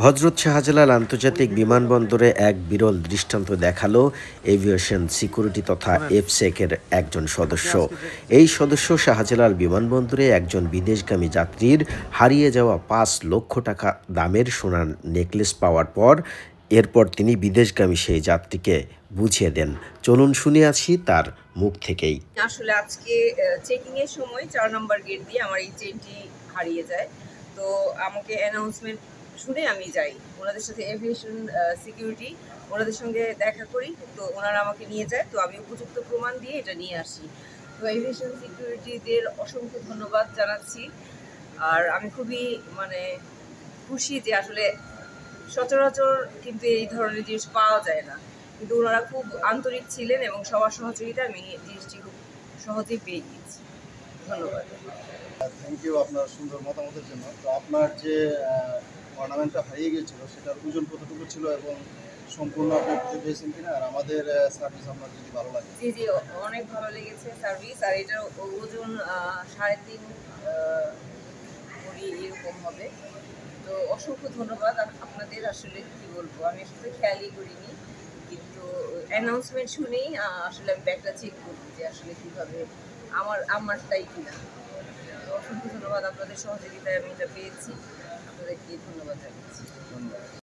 হজরত শাহজালাল আন্তর্জাতিক বিমানবন্দরে এক বিরল দৃষ্টান্ত দেখালো এভিয়েশন সিকিউরিটি তথা এফসেকের একজন সদস্য। এই সদস্য শাহজালাল বিমানবন্দরে একজন বিদেশগামী যাত্রীর হারিয়ে যাওয়া ৫ লক্ষ টাকা দামের সোনার নেকলেস পাওয়ার পর এরপর তিনি বিদেশগামী সেই যাত্রীকে বুঝিয়ে দেন। চলুন শুনে আসি তার মুখ থেকেই। আসলে আজকে চেকিং এর সময় ৪ নম্বর গেট দিয়ে আমার এই চেনটি হারিয়ে যায়। তো আমাকে অ্যানাউন্সমেন্ট শুনে আমি যাই, ওনাদের সাথে এভিয়েশন সিকিউরিটি ওনাদের সঙ্গে দেখা করি। তো ওনারা আমাকে নিয়ে যায়, তো আমি উপযুক্ত প্রমাণ দিয়ে এটা নিয়ে আসি। তো এভিয়েশন সিকিউরিটিদের অসংখ্য ধন্যবাদ জানাচ্ছি। আর আমি খুবই খুশি যে আসলে সচরাচর কিন্তু এই ধরনের জিনিস পাওয়া যায় না, কিন্তু ওনারা খুব আন্তরিক ছিলেন এবং সবার সহযোগিতা আমি জিনিসটি খুব সহজেই পেয়ে গিয়েছি। ধন্যবাদ। থ্যাংক ইউ আপনার সুন্দর মতামতের জন্য। তো আপনার যে অর্নামেন্টটা হারিয়ে গিয়েছিল সেটার ওজন কতটুকু ছিল এবং সম্পূর্ণ আপনি খুঁজে পেয়েছেন কিনা, আর আমাদের সার্ভিস আপনার যদি ভালো লাগে? জি জি, অনেক ভালো লেগেছে সার্ভিস। আর এটার ওজন ৩.৫ ভরি এরকম হবে। তো অসংখ্য ধন্যবাদ আপনাদের। আসলে কি বলবো, আমি আসলে খেয়ালই করিনি, কিন্তু অ্যানাউন্সমেন্ট শুনেই আসলে আমি ব্যাগটা চেক করি যে আসলে কীভাবে আমারটাই কিনা। তো অসংখ্য ধন্যবাদ, আপনাদের সহযোগিতায় আমি এটা পেয়েছি। আপনাদেরকে ধন্যবাদ জানাচ্ছি। ধন্যবাদ।